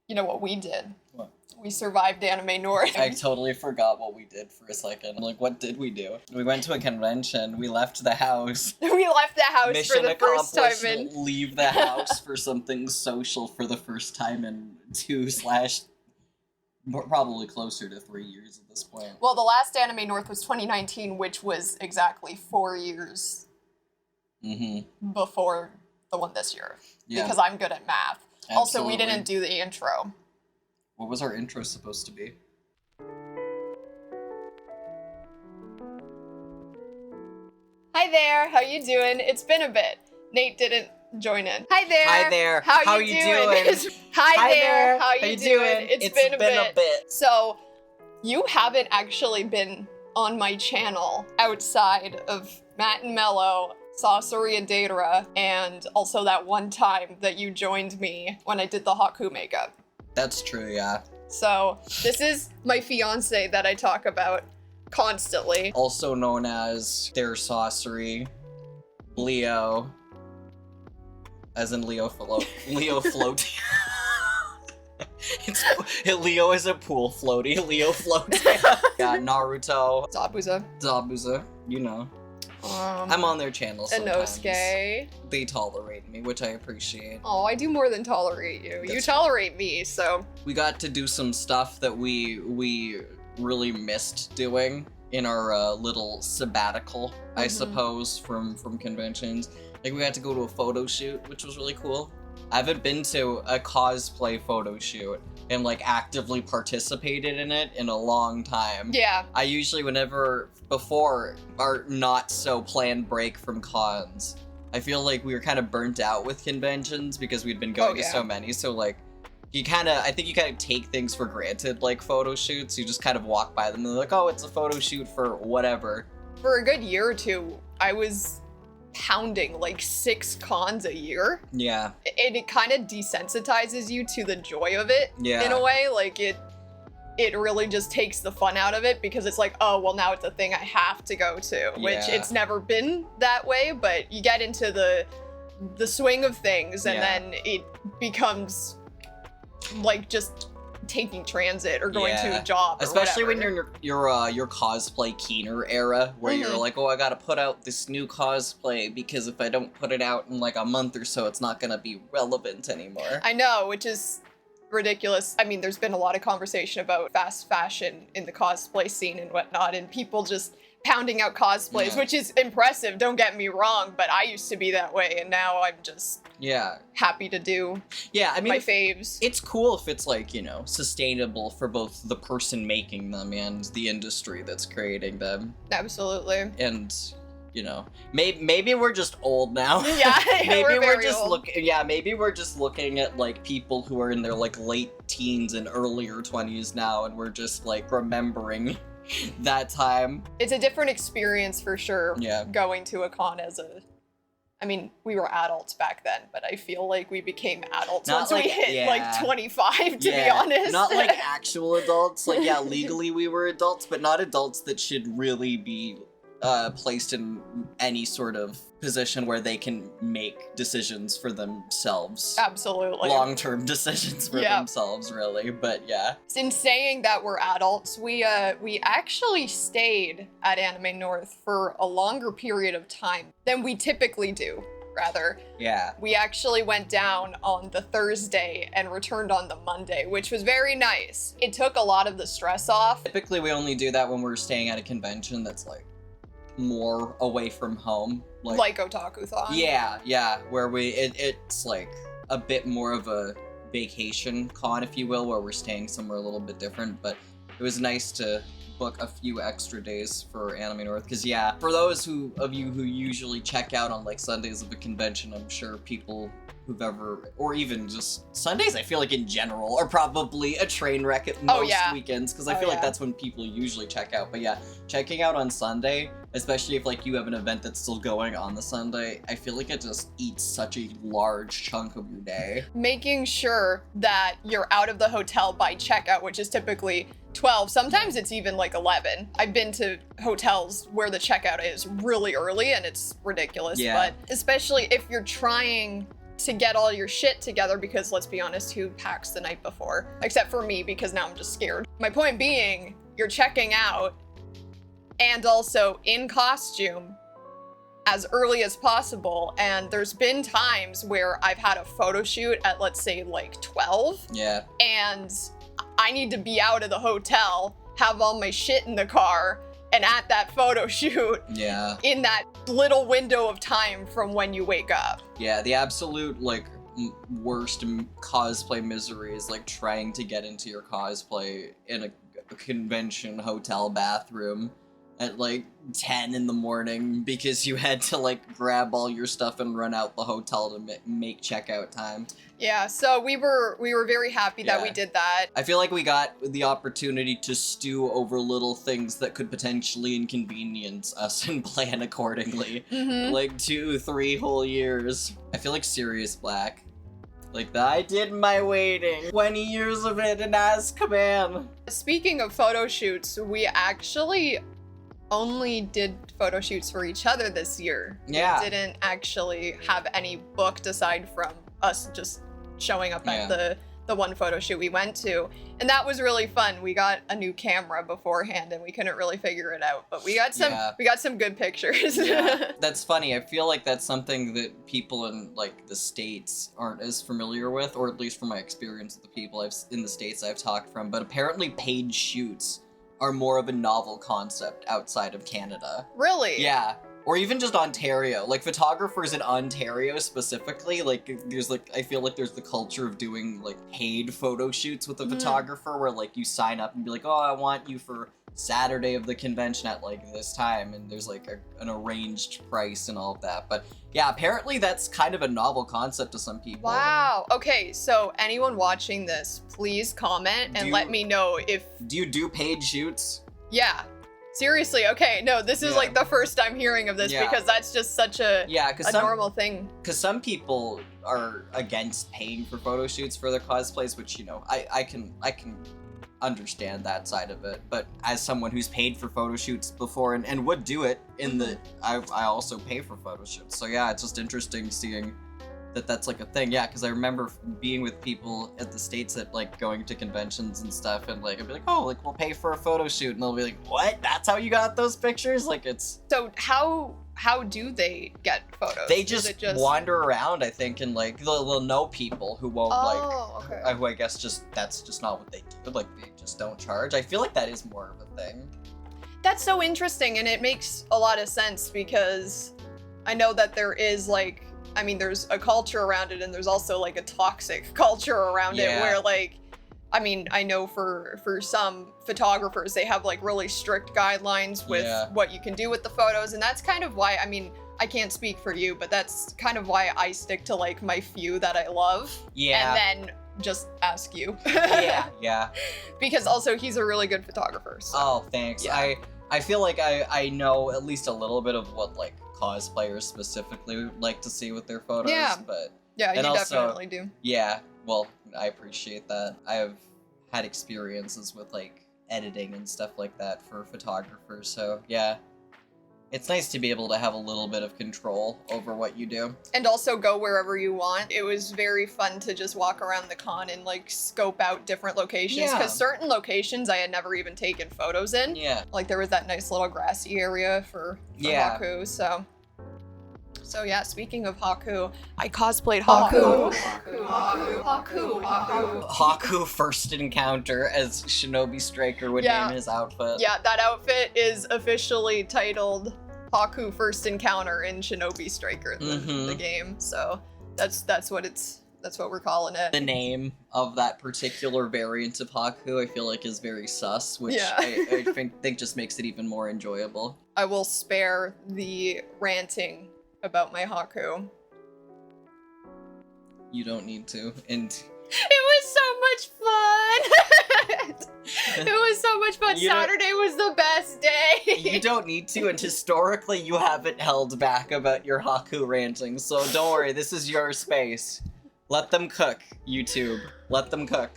You know what we did? What? We survived Anime North. I totally forgot what we did for a second. Like, what did we do? We went to a convention. We left the house. We left the house Mission for the first time accomplished, leave the house for something social for the first time in probably closer to 3 years at this point. Well, the last Anime North was 2019, which was exactly 4 years before the one this year. Yeah. Because I'm good at math. Absolutely. Also, we didn't do the intro. What was our intro supposed to be? Hi there, how you doing? It's been a bit. Nate didn't join in. Hi there. Hi there. How you doing? Hi there. How you doing? It's been a bit. So, you haven't actually been on my channel outside of Matt and Mello, Saucery and Datara, and also that one time that you joined me when I did the Haku makeup. That's true, yeah. So, this is my fiance that I talk about constantly. Also known as their Saucery, Leo, as in Leo Float. Leo is a pool floaty. Leo floats. Yeah, Naruto. Zabuza, you know. I'm on their channel sometimes. Inosuke. They tolerate me, which I appreciate. Oh, I do more than tolerate you. You tolerate me, so. We got to do some stuff that we really missed doing in our little sabbatical, I suppose, from conventions. Like, we got to go to a photo shoot, which was really cool. I haven't been to a cosplay photo shoot and, like, actively participated in it in a long time. Yeah. I usually, before our not-so-planned break from cons, I feel like we were kind of burnt out with conventions because we'd been going to so many, so, like, I think you kind of take things for granted, like photo shoots. You just kind of walk by them and they're like, oh, it's a photo shoot for whatever. For a good year or two, I was pounding like 6 cons a year. Yeah. And it kind of desensitizes you to the joy of it in a way. Like it really just takes the fun out of it because it's like, oh, well, now it's a thing I have to go to, which it's never been that way, but you get into the swing of things and then it becomes like just taking transit or going to a job or especially whatever. when you're in your cosplay keener era where you're like, oh, I gotta put out this new cosplay because if I don't put it out in like a month or so, it's not gonna be relevant anymore. I know, which is ridiculous. I mean, there's been a lot of conversation about fast fashion in the cosplay scene and whatnot, and people just pounding out cosplays, which is impressive, don't get me wrong, but I used to be that way, and now I'm just happy to do I mean, my faves. It's cool if it's like, you know, sustainable for both the person making them and the industry that's creating them. Absolutely. And, you know, maybe we're just old now. Yeah, maybe we're just maybe we're just looking at like people who are in their like late teens and earlier 20s now, and we're just like remembering that time. It's a different experience for sure. Yeah. Going to a con I mean, we were adults back then, but I feel like we became adults once we hit like 25, to be honest. Not like actual adults. Like, legally we were adults, but not adults that should really be placed in any sort of position where they can make decisions for themselves. Absolutely. Long-term decisions for themselves, really, but yeah. In saying that we're adults, we actually stayed at Anime North for a longer period of time than we typically do, rather. Yeah. We actually went down on the Thursday and returned on the Monday, which was very nice. It took a lot of the stress off. Typically, we only do that when we're staying at a convention that's like more away from home, like Otaku-thon. Yeah, where it's like a bit more of a vacation con, if you will, where we're staying somewhere a little bit different, but it was nice to book a few extra days for Anime North, because for those of you who usually check out on like Sundays of a convention, I'm sure people who've ever, or even just Sundays, I feel like in general, are probably a train wreck at most weekends, because I feel like that's when people usually check out. But checking out on Sunday, especially if like you have an event that's still going on the Sunday, I feel like it just eats such a large chunk of your day. Making sure that you're out of the hotel by checkout, which is typically 12, sometimes it's even like 11. I've been to hotels where the checkout is really early and it's ridiculous, but especially if you're trying to get all your shit together, because let's be honest, who packs the night before? Except for me, because now I'm just scared. My point being, you're checking out and also in costume as early as possible. And there's been times where I've had a photo shoot at, let's say, like 12. Yeah. And I need to be out of the hotel, have all my shit in the car, and at that photo shoot, yeah, in that little window of time from when you wake up. Yeah, the absolute, like, worst cosplay misery is, like, trying to get into your cosplay in a convention hotel bathroom at, like, 10 in the morning because you had to, like, grab all your stuff and run out the hotel to make checkout time. Yeah, so we were very happy that we did that. I feel like we got the opportunity to stew over little things that could potentially inconvenience us and plan accordingly. Mm-hmm. Like 2-3 whole years. I feel like Sirius Black. Like, I did my waiting. 20 years of it in Azkaban. Speaking of photo shoots, we actually only did photo shoots for each other this year. Yeah. We didn't actually have any booked aside from us just showing up at the one photo shoot we went to. And that was really fun. We got a new camera beforehand and we couldn't really figure it out, but we got some good pictures. Yeah, that's funny. I feel like that's something that people in, like, the States aren't as familiar with, or at least from my experience with the people in the States I've talked from, but apparently paid shoots are more of a novel concept outside of Canada. Really? Yeah. Or even just Ontario. Like, photographers in Ontario specifically, like, there's, like, I feel like there's the culture of doing, like, paid photo shoots with a photographer where, like, you sign up and be like, oh, I want you for Saturday of the convention at, like, this time, and there's, like, an arranged price and all of that. But, yeah, apparently that's kind of a novel concept to some people. Wow. Okay, so anyone watching this, please comment and let me know if... Do you do paid shoots? Yeah. Seriously, okay, no, this is like the first time hearing of this because that's just such a normal thing. Because some people are against paying for photo shoots for their cosplays, which, you know, I can understand that side of it. But as someone who's paid for photo shoots before and would do it I also pay for photo shoots. So yeah, it's just interesting seeing that's like a thing. Yeah, because I remember being with people at the States at, like, going to conventions and stuff, and, like, I'd be like, oh, like, we'll pay for a photo shoot, and they'll be like, what? That's how you got those pictures? Like, it's... So how do they get photos? They just wander around, I think, and, like, they'll know people who won't, who I guess that's just not what they do. Like, they just don't charge. I feel like that is more of a thing. That's so interesting, and it makes a lot of sense, because I know that there is, like, I mean, there's a culture around it, and there's also, like, a toxic culture around it where, like, I mean, I know for some photographers, they have, like, really strict guidelines with what you can do with the photos, and that's kind of why, I mean, I can't speak for you, but that's kind of why I stick to, like, my few that I love. Yeah. And then just ask you. Yeah. Because also, he's a really good photographer. So. Oh, thanks. Yeah. I feel like I know at least a little bit of what, like, cosplayers specifically like to see with their photos. Yeah. But yeah, you definitely do. Yeah, well, I appreciate that. I have had experiences with, like, editing and stuff like that for photographers, so yeah. It's nice to be able to have a little bit of control over what you do. And also go wherever you want. It was very fun to just walk around the con and, like, scope out different locations. Because certain locations I had never even taken photos in. Yeah. Like, there was that nice little grassy area for Haku, so... So yeah, speaking of Haku, I cosplayed Haku. Haku first encounter, as Shinobi Striker would name his outfit. Yeah, that outfit is officially titled Haku First Encounter in Shinobi Striker, the game. So that's what we're calling it. The name of that particular variant of Haku, I feel like, is very sus, which I think just makes it even more enjoyable. I will spare the ranting about my Haku. You don't need to, and... It was so much fun! It was so much fun. Saturday was the best day! You don't need to, and historically you haven't held back about your Haku ranting, so don't worry, this is your space. Let them cook, YouTube. Let them cook.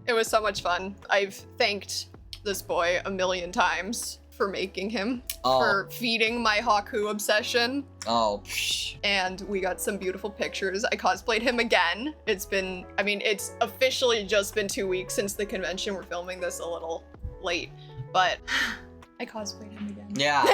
It was so much fun. I've thanked this boy a million times for making him, for feeding my Haku obsession. Oh. And we got some beautiful pictures. I cosplayed him again. It's officially just been 2 weeks since the convention. We're filming this a little late, but I cosplayed him again. Yeah.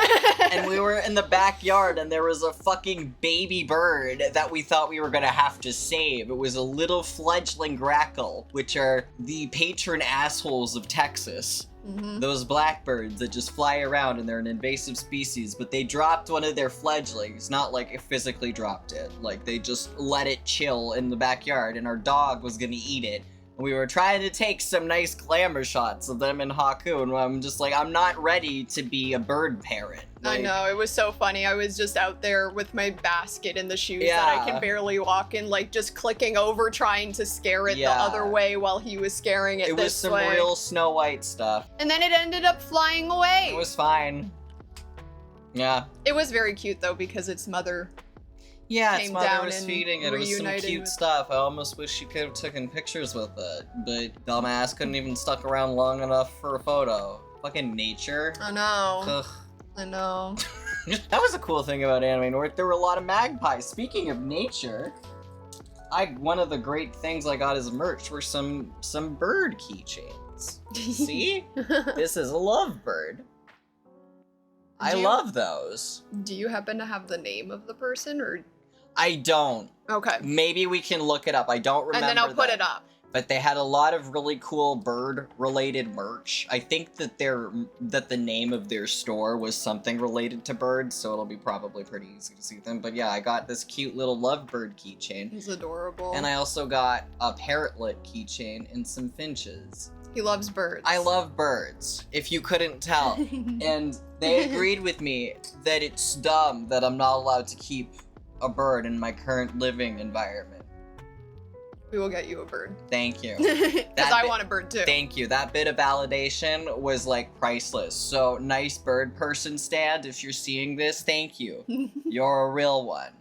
And we were in the backyard and there was a fucking baby bird that we thought we were gonna have to save. It was a little fledgling grackle, which are the patron assholes of Texas. Mm-hmm. Those blackbirds that just fly around and they're an invasive species, but they dropped one of their fledglings, not like it physically dropped it. Like they just let it chill in the backyard and our dog was gonna eat it. We were trying to take some nice glamour shots of them in Haku, and I'm just like, I'm not ready to be a bird parent. Like, I know, it was so funny. I was just out there with my basket in the shoes that I can barely walk in, like just clicking over, trying to scare it the other way while he was scaring it this way. It was some real Snow White stuff. And then it ended up flying away. It was fine. Yeah. It was very cute though, because its mother its mother was feeding it. It was some cute stuff. I almost wish you could have taken pictures with it, but dumbass couldn't even stuck around long enough for a photo. Fucking nature. I know. Ugh. I know. That was a cool thing about Anime North. There were a lot of magpies. Speaking of nature, one of the great things I got as merch were some bird keychains. See? This is a lovebird. I love those. Do you happen to have the name of the person, or? I don't. Okay. Maybe we can look it up. I don't remember. And then I'll put it up. But they had a lot of really cool bird-related merch. I think that the name of their store was something related to birds, so it'll be probably pretty easy to see them. But yeah, I got this cute little lovebird keychain. He's adorable. And I also got a parrotlet keychain and some finches. He loves birds. I love birds, if you couldn't tell. And they agreed with me that it's dumb that I'm not allowed to keep a bird in my current living environment. We will get you a bird. Thank you. Because I want a bird too. Thank you. That bit of validation was like priceless. So nice bird person stand, if you're seeing this, thank you. You're a real one.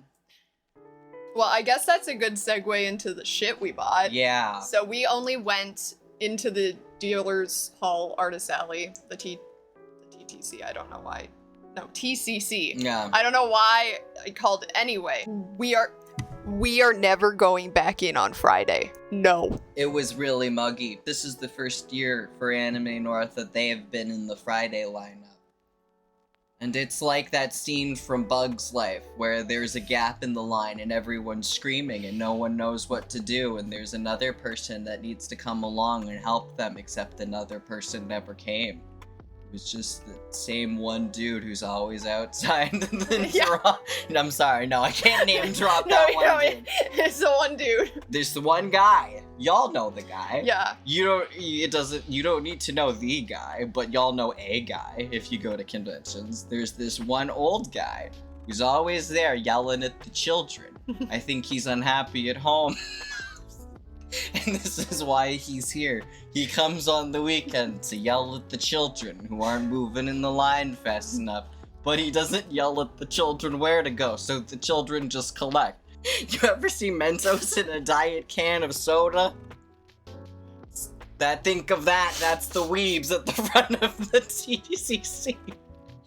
Well, I guess that's a good segue into the shit we bought. Yeah. So we only went into the dealer's hall, Artist Alley, the TTC, I don't know why. No, TCC. Yeah. I don't know why I called it anyway. We are never going back in on Friday. No. It was really muggy. This is the first year for Anime North that they have been in the Friday lineup. And it's like that scene from Bug's Life, where there's a gap in the line and everyone's screaming and no one knows what to do, and there's another person that needs to come along and help them, except another person never came. It was just the same one dude who's always outside. I'm sorry, no, I can't name drop that one dude. It's the one dude. There's the one guy. Y'all know the guy. Yeah. You don't need to know the guy, but y'all know a guy if you go to conventions. There's this one old guy who's always there yelling at the children. I think he's unhappy at home. And this is why he's here. He comes on the weekend to yell at the children who aren't moving in the line fast enough. But he doesn't yell at the children where to go, so the children just collect. You ever see Mentos in a diet can of soda? Think of that. That's the weebs at the front of the TCC.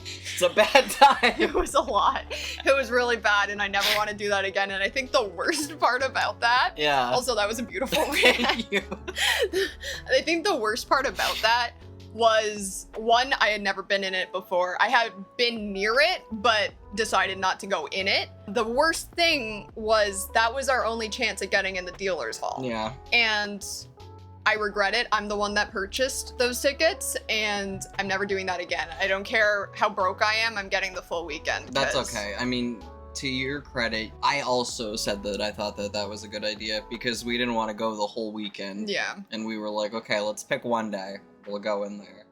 It's a bad time. It was a lot. It was really bad, and I never want to do that again. And I think the worst part about that... Yeah. Also, that was a beautiful Thank you. I think the worst part about that was, one, I had never been in it before. I had been near it, but decided not to go in it. The worst thing was that was our only chance at getting in the dealer's hall. Yeah. And I regret it. I'm the one that purchased those tickets, and I'm never doing that again. I don't care how broke I am, I'm getting the full weekend. That's okay. I mean, to your credit, I also said that I thought that was a good idea because we didn't want to go the whole weekend. Yeah. And we were like, okay, let's pick one day. We'll go in there.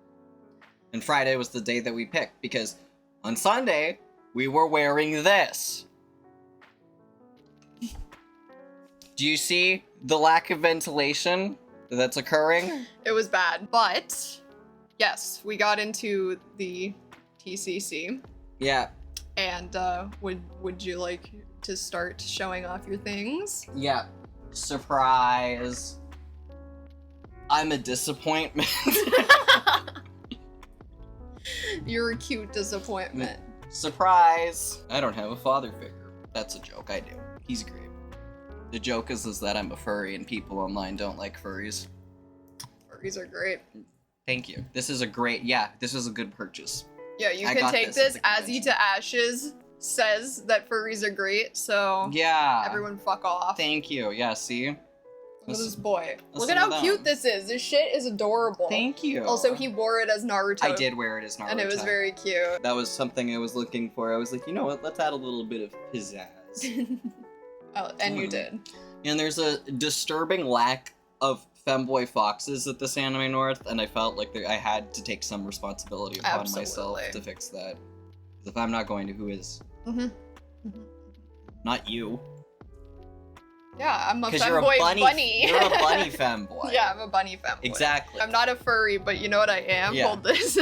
And Friday was the day that we picked because on Sunday, we were wearing this. Do you see the lack of ventilation that's occurring? It was bad, but yes, we got into the TCC. Yeah. And would you like to start showing off your things? Yeah. Surprise. I'm a disappointment. You're a cute disappointment. Surprise! I don't have a father figure. That's a joke, I do. He's great. The joke is that I'm a furry and people online don't like furries. Furries are great. Thank you. This is a good purchase. Yeah, you can take this. Aszii to Ashes says that furries are great, so yeah, everyone fuck off. Thank you. Yeah, see? Look at this boy. Look at how cute this is. This shit is adorable. Thank you. Also, he wore it as Naruto. I did wear it as Naruto. And it was very cute. That was something I was looking for. I was like, you know what? Let's add a little bit of pizzazz. Oh, and you did. And there's a disturbing lack of femboy foxes at this Anime North, and I felt like I had to take some responsibility upon myself to fix that. Because if I'm not going to, who is? Not you. Yeah, I'm a femboy bunny. You're a bunny femboy. Yeah, I'm a bunny femboy. Exactly. I'm not a furry, but you know what I am? Yeah. Hold this.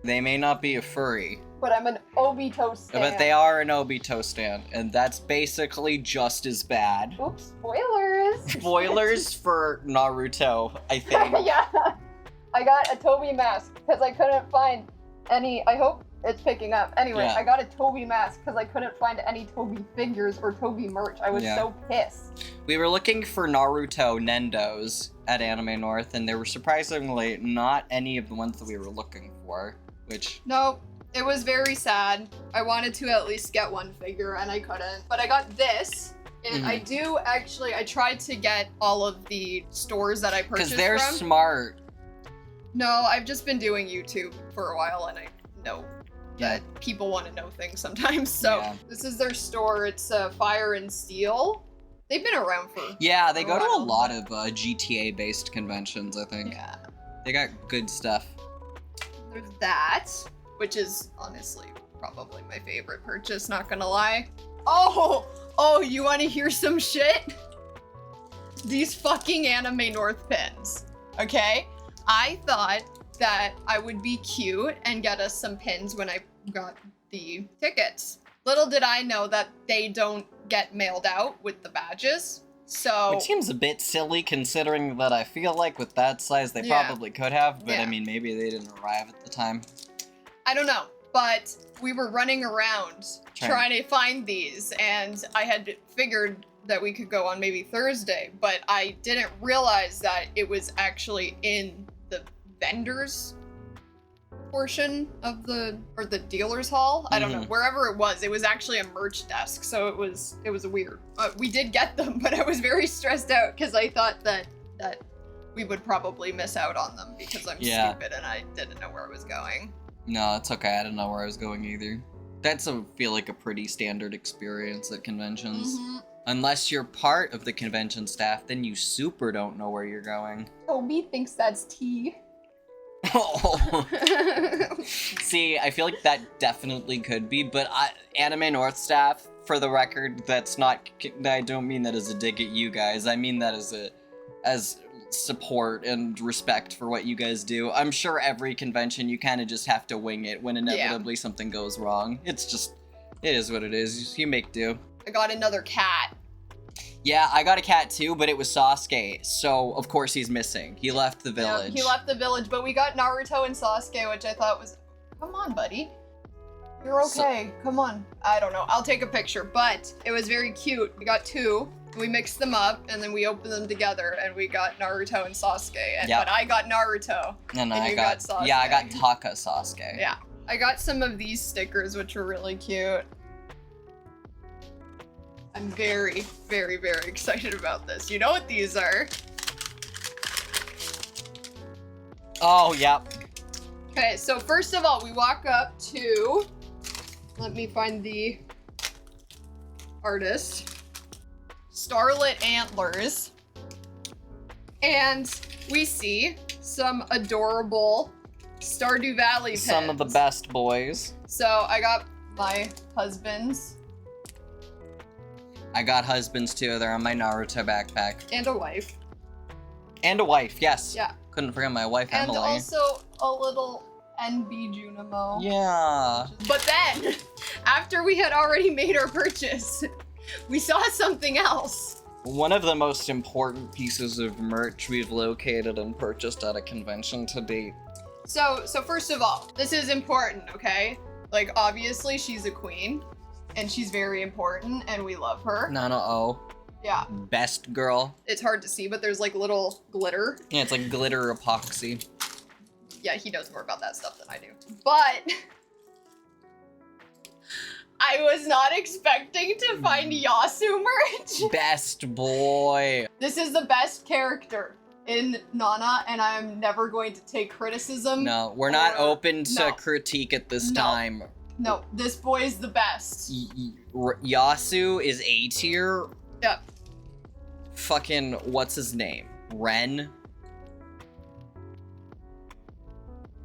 They may not be a furry. But I'm an Obito stan. But they are an Obito stan, and that's basically just as bad. Oops, spoilers! Spoilers for Naruto, I think. Yeah. I got a Tobi mask, because I couldn't find any... I hope it's picking up. Anyway, yeah. I got a Tobi mask, because I couldn't find any Tobi figures or Tobi merch. I was so pissed. We were looking for Naruto Nendos at Anime North, and there were surprisingly not any of the ones that we were looking for, which... No. It was very sad. I wanted to at least get one figure and I couldn't. But I got this. And I do actually, I tried to get all of the stores that I purchased from. Because they're smart. No, I've just been doing YouTube for a while and I know that people want to know things sometimes. So this is their store. It's Fire and Steel. They've been around for Yeah, they go to a lot of GTA-based conventions, I think. Yeah. They got good stuff. There's that. Which is honestly probably my favorite purchase, not gonna lie. Oh, you wanna hear some shit? These fucking Anime North pins, okay? I thought that I would be cute and get us some pins when I got the tickets. Little did I know that they don't get mailed out with the badges. So which seems a bit silly considering that I feel like with that size they probably could have, but I mean maybe they didn't arrive at the time. I don't know, but we were running around trying to find these, and I had figured that we could go on maybe Thursday, but I didn't realize that it was actually in the vendors portion of the dealer's hall. I don't know, wherever it was actually a merch desk, so it was weird. We did get them, but I was very stressed out because I thought that we would probably miss out on them because I'm stupid and I didn't know where I was going. No, it's okay. I didn't know where I was going either. That's feel like a pretty standard experience at conventions. Unless you're part of the convention staff, then you super don't know where you're going. Tobi thinks that's tea. Oh. See, I feel like that definitely could be, but Anime North staff, for the record, that's not. I don't mean that as a dig at you guys. I mean that as support and respect for what you guys do. I'm sure every convention you kind of just have to wing it when inevitably something goes wrong. It is what it is. You make do. I got another cat. Yeah, I got a cat too, but it was Sasuke, so of course he's missing. He left the village. Yeah, he left the village, but we got Naruto and Sasuke, which I thought was... Come on, buddy. You're okay. Come on. I don't know. I'll take a picture, but it was very cute. We got two. We mixed them up, and then we opened them together, and we got Naruto and Sasuke. But I got Naruto, and you got Sasuke. Yeah, I got Taka Sasuke. Yeah. I got some of these stickers, which are really cute. I'm very, very, very excited about this. You know what these are? Oh, yeah. Okay, so first of all, we walk up to... Let me find the artist. StarlitAntlers, and we see some adorable Stardew Valley pins. Some of the best boys. So I got my husband's. I got husbands too. They're on my Naruto backpack. And a wife. And a wife, yes. Yeah. Couldn't forget my wife, Emily. And also a little NB Junimo. Yeah. But then, after we had already made our purchase, we saw something else. One of the most important pieces of merch we've located and purchased at a convention to date So first of all, this is important, okay? Like, obviously she's a queen, and she's very important, and we love her. Nana-O. Yeah. Best girl. It's hard to see, but there's like little glitter. Yeah, it's like glitter epoxy. Yeah, he knows more about that stuff than I do. But I was not expecting to find Aszii merch. Best boy. This is the best character in Nana, and I'm never going to take criticism. No, we're not open to critique at this time. No, this boy is the best. Aszii is A tier. Yep. Fucking, what's his name? Ren?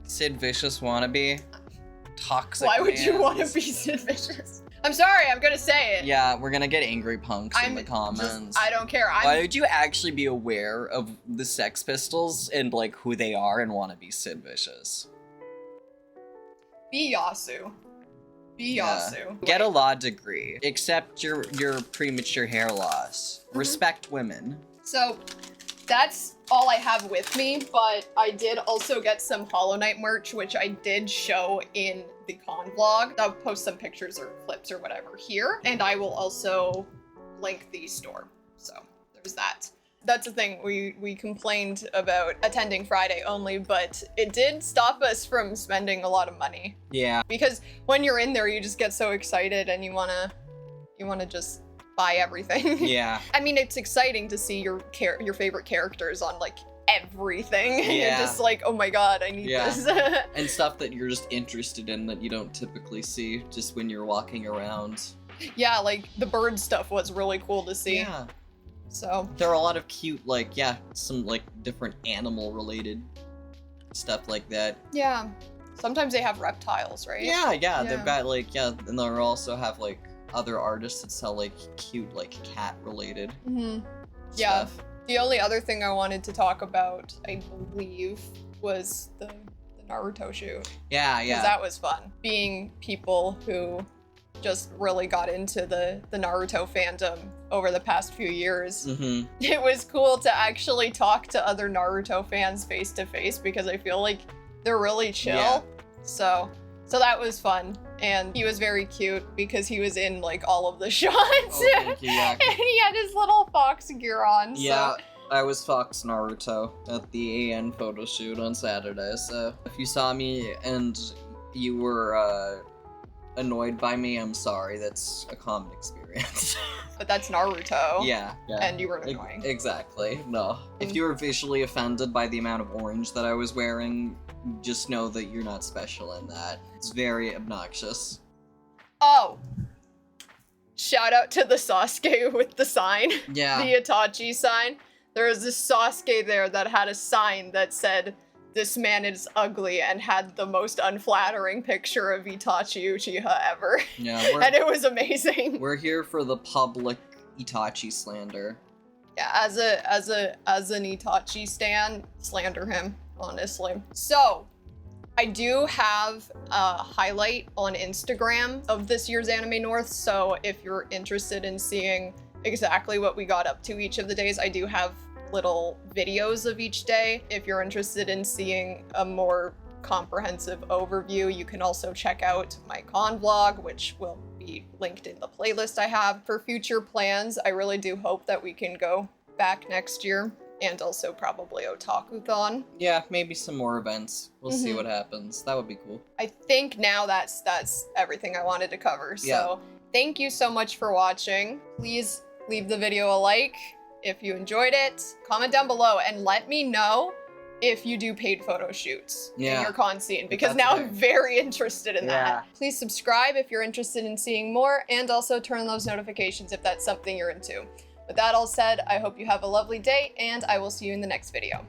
Sid Vicious wannabe? Toxic Why would man. you want to be Sid Vicious? I'm sorry, I'm gonna say it. Yeah, we're gonna get angry punks in the comments. I don't care. Why would you actually be aware of the Sex Pistols and like who they are and want to be Sid Vicious? Be Aszii. Be Aszii. Get a law degree. Accept your premature hair loss. Respect women. So that's all I have with me, but I did also get some Hollow Knight merch, which I did show in the con vlog. I'll post some pictures or clips or whatever here, and I will also link the store. So there's that. That's the thing, we complained about attending Friday only, but it did stop us from spending a lot of money. Yeah. Because when you're in there, you just get so excited and you wanna just buy everything. Yeah. I mean, it's exciting to see your favorite characters on like everything. Yeah. You're just like, oh my god, I need this. And stuff that you're just interested in that you don't typically see just when you're walking around. Yeah, like the bird stuff was really cool to see. Yeah. So there are a lot of cute, like, some like different animal related stuff like that. Yeah. Sometimes they have reptiles, right? Yeah. They've got like, and they'll also have like other artists that sell like cute, like cat related Yeah. stuff. The only other thing I wanted to talk about, I believe, was the Naruto shoot. Yeah. Because that was fun. Being people who just really got into the Naruto fandom over the past few years. It was cool to actually talk to other Naruto fans face to face because I feel like they're really chill. Yeah. So that was fun. And he was very cute because he was in like all of the shots. Oh, thank you, yeah. And he had his little fox gear on. Yeah. I was Fox Naruto at the AN photo shoot on Saturday, so if you saw me and you were annoyed by me, I'm sorry. That's a common experience. But that's Naruto. Yeah. And you were annoying. Exactly. No. If you were visually offended by the amount of orange that I was wearing, just know that you're not special in that. It's very obnoxious. Oh! Shout out to the Sasuke with the sign. Yeah. The Itachi sign. There was this Sasuke there that had a sign that said, "This man is ugly," and had the most unflattering picture of Itachi Uchiha ever. Yeah, and it was amazing. We're here for the public Itachi slander. Yeah, as an Itachi stan, slander him, honestly. So, I do have a highlight on Instagram of this year's Anime North, so if you're interested in seeing exactly what we got up to each of the days, I do have little videos of each day. If you're interested in seeing a more comprehensive overview, you can also check out my con vlog, which will be linked in the playlist I have. For future plans, I really do hope that we can go back next year, and also probably Otaku-thon. Yeah, maybe some more events. We'll see what happens. That would be cool. I think now that's everything I wanted to cover. So thank you so much for watching. Please leave the video a like if you enjoyed it. Comment down below and let me know if you do paid photo shoots in your con scene, because now I'm very interested in that. Please subscribe if you're interested in seeing more, and also turn those notifications if that's something you're into. With that all said, I hope you have a lovely day, and I will see you in the next video.